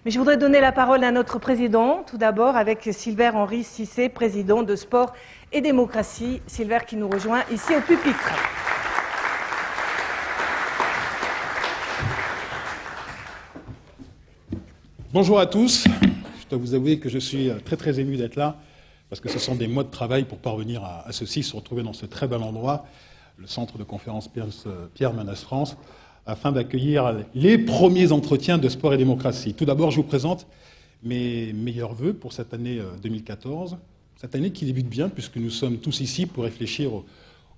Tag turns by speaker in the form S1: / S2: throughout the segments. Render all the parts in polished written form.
S1: Mais je voudrais donner la parole à notre président, tout d'abord avec Silver-Henri Cissé, président de Sport et Démocratie. Silver qui nous rejoint ici au pupitre.
S2: Bonjour à tous. Je dois vous avouer que je suis très ému d'être là, parce que ce sont des mois de travail pour parvenir à ceci, se retrouver dans ce très bel endroit, le centre de conférence Pierre Mendès France, afin d'accueillir les premiers entretiens de Sport et Démocratie. Tout d'abord, je vous présente mes meilleurs vœux pour cette année 2014, cette année qui débute bien, puisque nous sommes tous ici pour réfléchir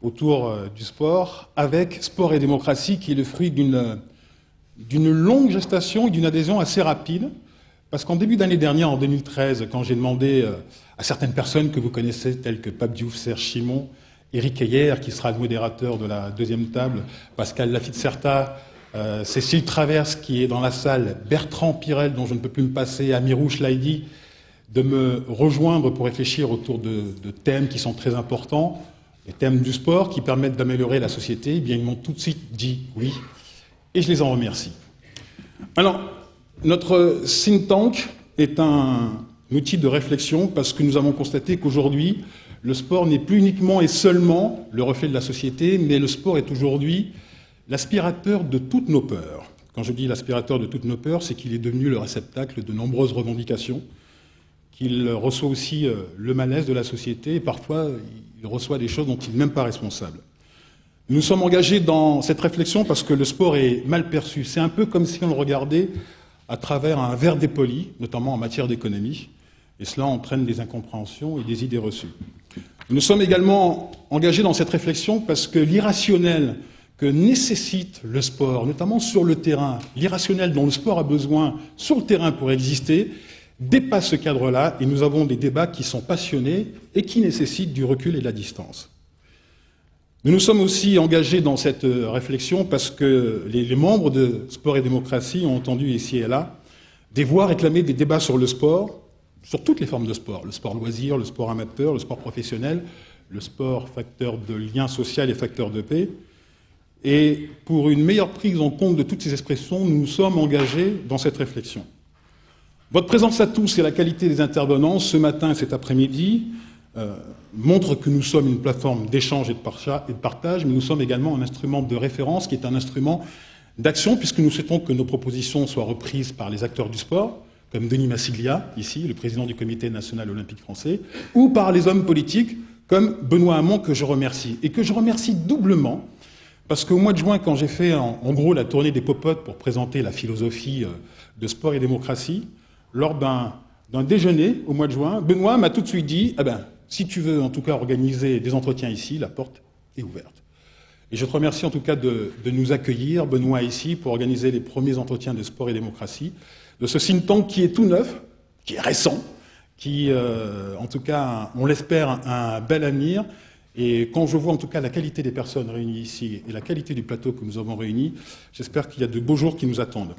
S2: autour du sport, avec Sport et Démocratie, qui est le fruit d'une longue gestation et d'une adhésion assez rapide, parce qu'en début d'année dernière, en 2013, quand j'ai demandé à certaines personnes que vous connaissez, telles que Pape Diouf, Serge Chimon, Éric Heyer, qui sera le modérateur de la deuxième table, Pascal Lafitte-Certa, Cécile Traverse, qui est dans la salle, Bertrand Pirel, dont je ne peux plus me passer, Amirou Laïdi, de me rejoindre pour réfléchir autour de thèmes qui sont très importants, les thèmes du sport qui permettent d'améliorer la société, eh bien, ils m'ont tout de suite dit oui, et je les en remercie. Alors, notre think tank est un outil de réflexion parce que nous avons constaté qu'aujourd'hui, le sport n'est plus uniquement et seulement le reflet de la société, mais le sport est aujourd'hui l'aspirateur de toutes nos peurs. Quand je dis l'aspirateur de toutes nos peurs, c'est qu'il est devenu le réceptacle de nombreuses revendications, qu'il reçoit aussi le malaise de la société, et parfois il reçoit des choses dont il n'est même pas responsable. Nous sommes engagés dans cette réflexion parce que le sport est mal perçu. C'est un peu comme si on le regardait à travers un verre dépoli, notamment en matière d'économie, et cela entraîne des incompréhensions et des idées reçues. Nous sommes également engagés dans cette réflexion parce que l'irrationnel que nécessite le sport, notamment sur le terrain, l'irrationnel dont le sport a besoin sur le terrain pour exister, dépasse ce cadre-là, et nous avons des débats qui sont passionnés et qui nécessitent du recul et de la distance. Nous nous sommes aussi engagés dans cette réflexion parce que les membres de Sport et Démocratie ont entendu ici et là des voix réclamer des débats sur le sport, sur toutes les formes de sport, le sport loisir, le sport amateur, le sport professionnel, le sport facteur de lien social et facteur de paix. Et pour une meilleure prise en compte de toutes ces expressions, nous nous sommes engagés dans cette réflexion. Votre présence à tous et la qualité des intervenants ce matin et cet après-midi montre que nous sommes une plateforme d'échange et de partage, mais nous sommes également un instrument de référence qui est un instrument d'action, puisque nous souhaitons que nos propositions soient reprises par les acteurs du sport, comme Denis Massiglia, ici, le président du Comité national olympique français, ou par les hommes politiques, comme Benoît Hamon, que je remercie. Et que je remercie doublement, parce qu'au mois de juin, quand j'ai fait en gros la tournée des popotes pour présenter la philosophie de Sport et Démocratie, lors d'un déjeuner au mois de juin, Benoît m'a tout de suite dit « si tu veux en tout cas organiser des entretiens ici, la porte est ouverte ». Et je te remercie en tout cas de nous accueillir, Benoît, ici, pour organiser les premiers entretiens de Sport et Démocratie, de ce think tank qui est tout neuf, qui est récent, qui, en tout cas, on l'espère, un bel avenir. Et quand je vois en tout cas la qualité des personnes réunies ici et la qualité du plateau que nous avons réuni, j'espère qu'il y a de beaux jours qui nous attendent.